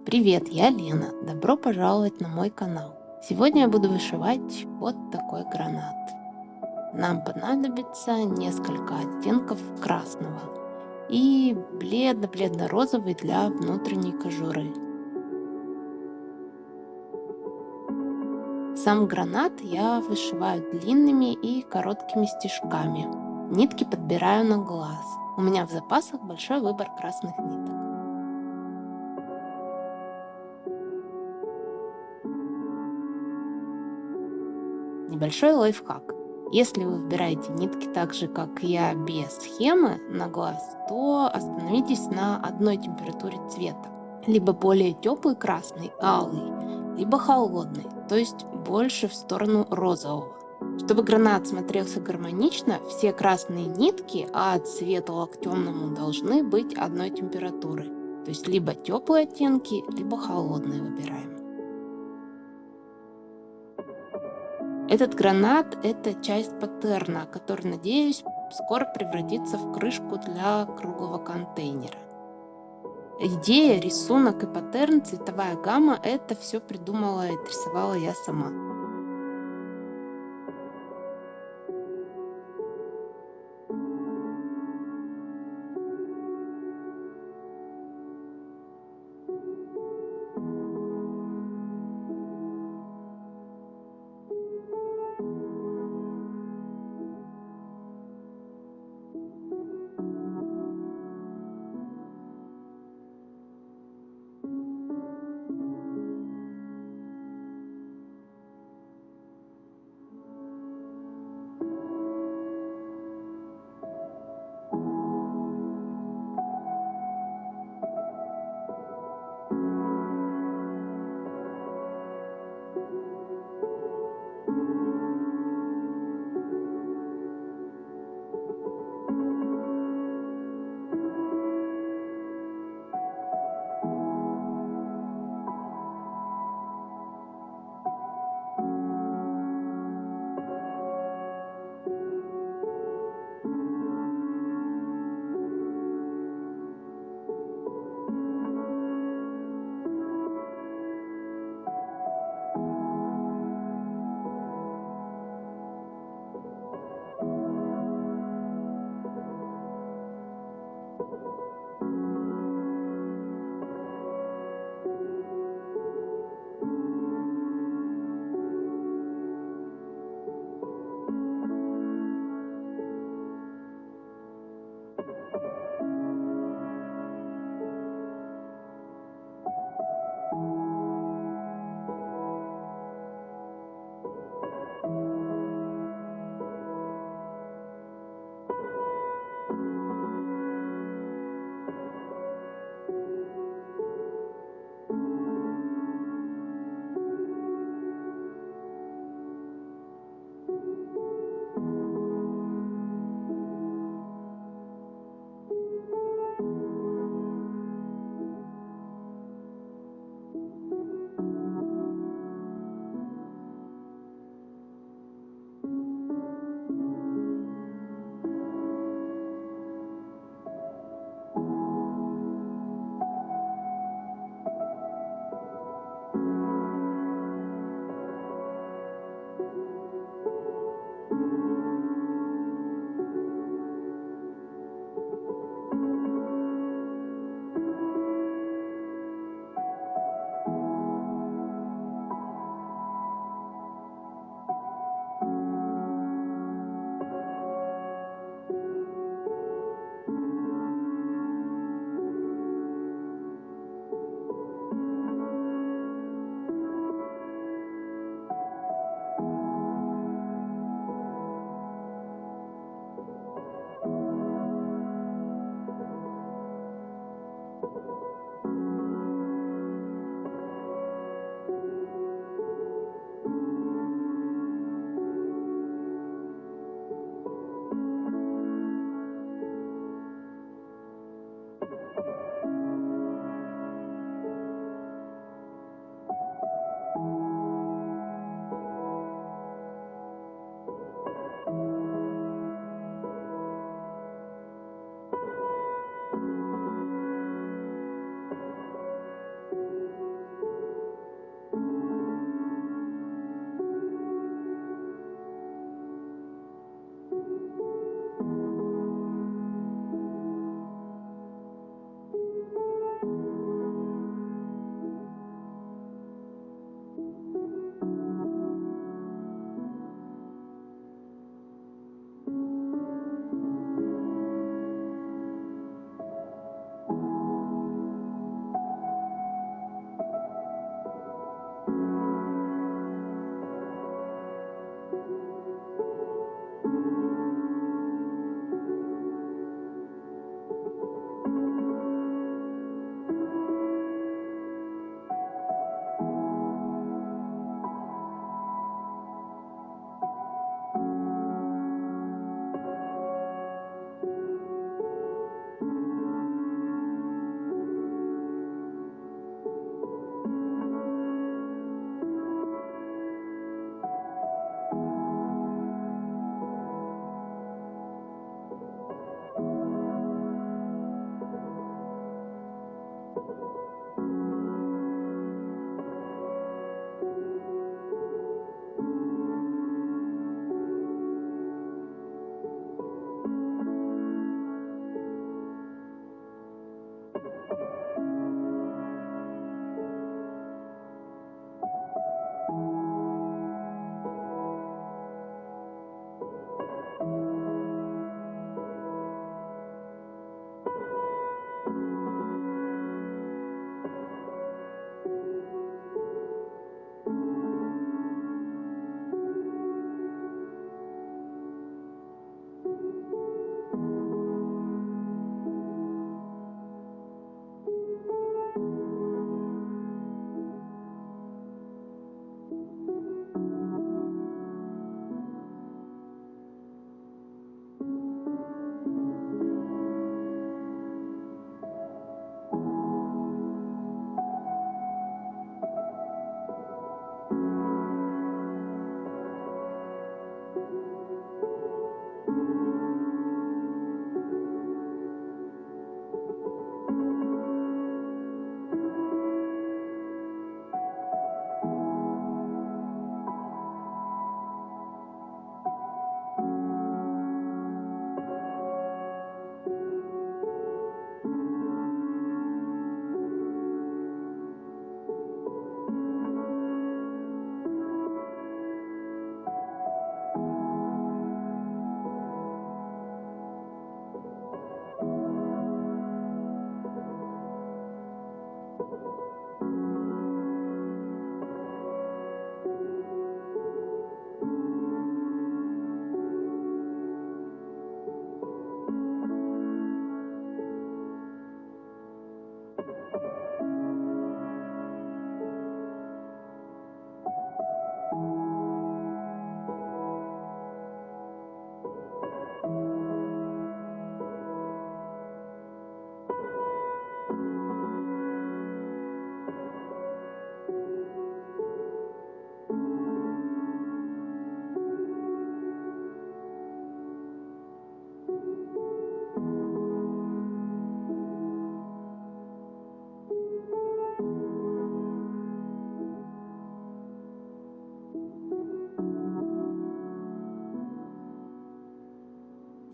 Привет, я Лена. Добро пожаловать на мой канал. Сегодня я буду вышивать вот такой гранат. Нам понадобится несколько оттенков красного и бледно-бледно-розовый для внутренней кожуры. Сам гранат я вышиваю длинными и короткими стежками. Нитки подбираю на глаз. У меня в запасах большой выбор красных ниток. Небольшой лайфхак. Если вы выбираете нитки так же, как я, без схемы на глаз, то остановитесь на одной температуре цвета. Либо более теплый красный, алый, либо холодный, то есть больше в сторону розового. Чтобы гранат смотрелся гармонично, все красные нитки от светлого к темному должны быть одной температуры. То есть либо теплые оттенки, либо холодные выбираем. Этот гранат – это часть паттерна, который, надеюсь, скоро превратится в крышку для круглого контейнера. Идея, рисунок и паттерн, цветовая гамма – это все придумала и рисовала я сама.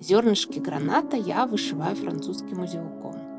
Зернышки граната я вышиваю французским узелком.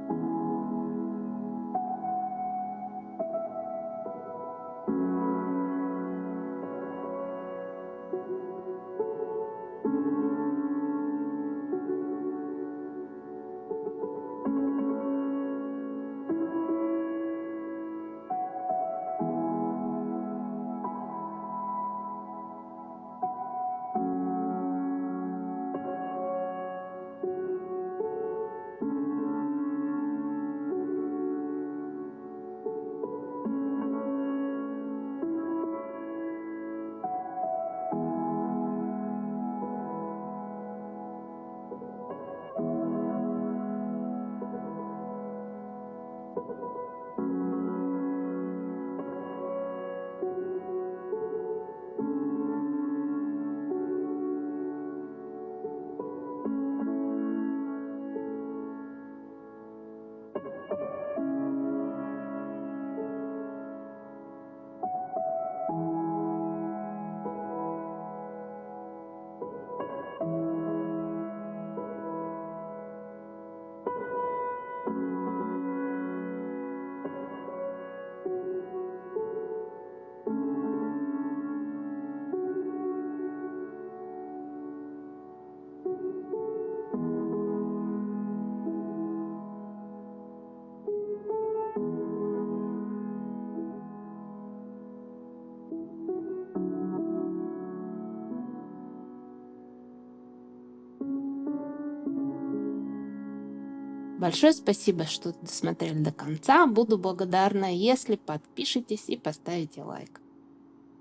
Большое спасибо, что досмотрели до конца. Буду благодарна, если подпишитесь и поставите лайк.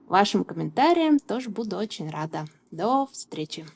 Вашим комментариям тоже буду очень рада. До встречи!